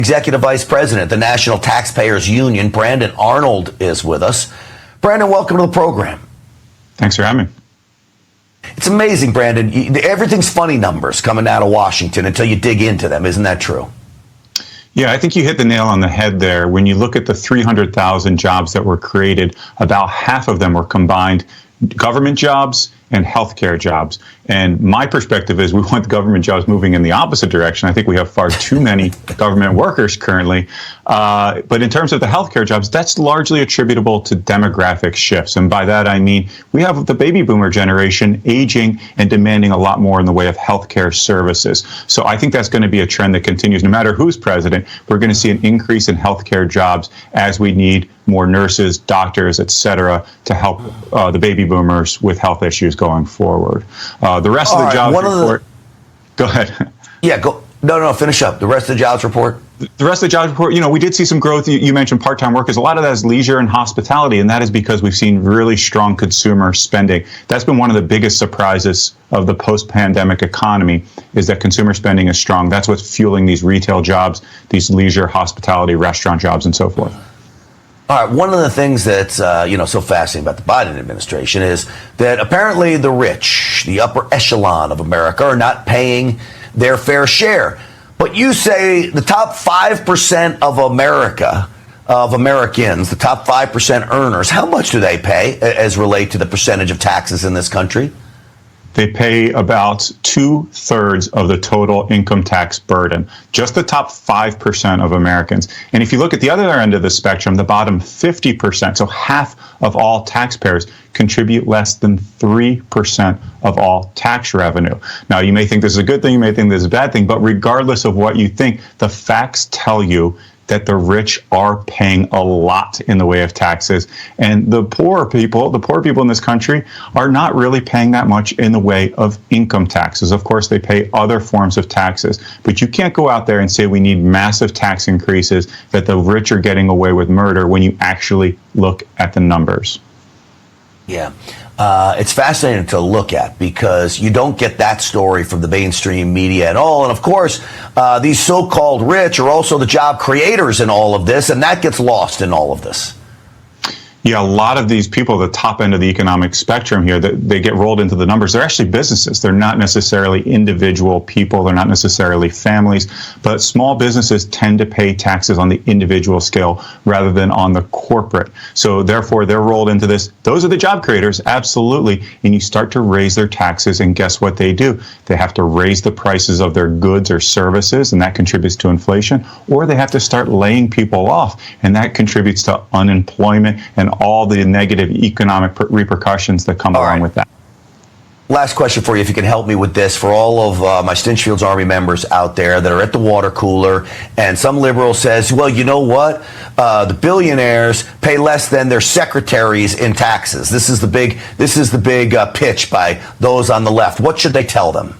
Executive Vice President, the National Taxpayers Union, Brandon Arnold, is with us. Brandon, welcome to the program. Thanks for having me. It's amazing, Brandon. Everything's funny numbers coming out of Washington until you dig into them. Isn't that true? Yeah, I think you hit the nail on the head there. When you look at the 300,000 jobs that were created, about half of them were combined government jobs and healthcare jobs. And my perspective is we want the government jobs moving in the opposite direction. I think we have far too many government workers currently. But in terms of the healthcare jobs, that's largely attributable to demographic shifts. And by that, I mean, we have the baby boomer generation aging and demanding a lot more in the way of healthcare services. So I think that's going to be a trend that continues. No matter who's president, we're going to see an increase in healthcare jobs as we need more nurses, doctors, et cetera, to help the baby boomers with health issues going forward. The rest of the jobs report. Go ahead. Yeah, go. No, finish up. The rest of the jobs report. The rest of the jobs report, we did see some growth. You mentioned part-time workers. A lot of that is leisure and hospitality, and that is because we've seen really strong consumer spending. That's been one of the biggest surprises of the post-pandemic economy, is that consumer spending is strong. That's what's fueling these retail jobs, these leisure, hospitality, restaurant jobs, and so forth. All right, one of the things that's so fascinating about the Biden administration is that apparently the rich, the upper echelon of America, are not paying their fair share. But you say the top 5% of America, of Americans, the top 5% earners, how much do they pay as relate to the percentage of taxes in this country? They pay about 2/3 of the total income tax burden, just the top 5% of Americans. And if you look at the other end of the spectrum, the bottom 50%, so half of all taxpayers, contribute less than 3% of all tax revenue. Now, you may think this is a good thing, you may think this is a bad thing, but regardless of what you think, the facts tell you that the rich are paying a lot in the way of taxes, and the poor people in this country are not really paying that much in the way of income taxes. Of course, they pay other forms of taxes, but you can't go out there and say we need massive tax increases, that the rich are getting away with murder, when you actually look at the numbers. Yeah. It's fascinating to look at because you don't get that story from the mainstream media at all. And of course, these so-called rich are also the job creators in all of this, and that gets lost in all of this. Yeah, a lot of these people at the top end of the economic spectrum here, that they get rolled into the numbers. They're actually businesses. They're not necessarily individual people. They're not necessarily families. But small businesses tend to pay taxes on the individual scale rather than on the corporate. So therefore, they're rolled into this. Those are the job creators, absolutely. And you start to raise their taxes, and guess what they do? They have to raise the prices of their goods or services, and that contributes to inflation. Or they have to start laying people off, and that contributes to unemployment and all the negative economic repercussions that come along with that. Last question for you, if you can help me with this, for all of my Stinchfield's Army members out there that are at the water cooler, and some liberal says, well, you know what? The billionaires pay less than their secretaries in taxes. This is the big pitch by those on the left. What should they tell them?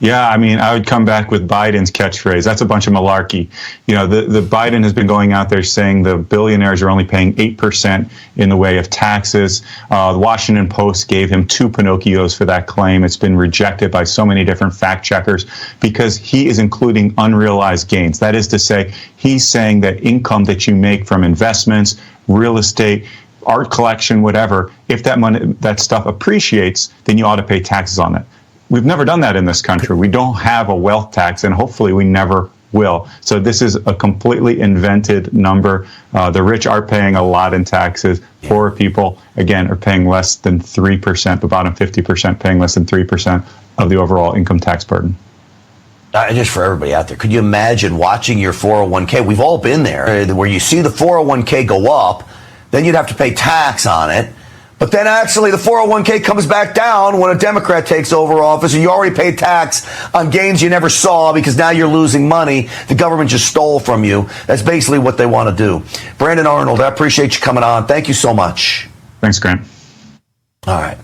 Yeah, I mean, I would come back with Biden's catchphrase. That's a bunch of malarkey. The Biden has been going out there saying the billionaires are only paying 8% in the way of taxes. The Washington Post gave him 2 Pinocchios for that claim. It's been rejected by so many different fact checkers because he is including unrealized gains. That is to say, he's saying that income that you make from investments, real estate, art collection, whatever, if that stuff appreciates, then you ought to pay taxes on it. We've never done that in this country. We don't have a wealth tax, and hopefully we never will. So this is a completely invented number. The rich are paying a lot in taxes. Poor people, again, are paying less than 3%, the bottom 50% paying less than 3% of the overall income tax burden. Just for everybody out there, could you imagine watching your 401k? We've all been there, where you see the 401k go up, then you'd have to pay tax on it. But then actually the 401k comes back down when a Democrat takes over office, and you already paid tax on gains you never saw because now you're losing money. The government just stole from you. That's basically what they want to do. Brandon Arnold, I appreciate you coming on. Thank you so much. Thanks, Grant. All right.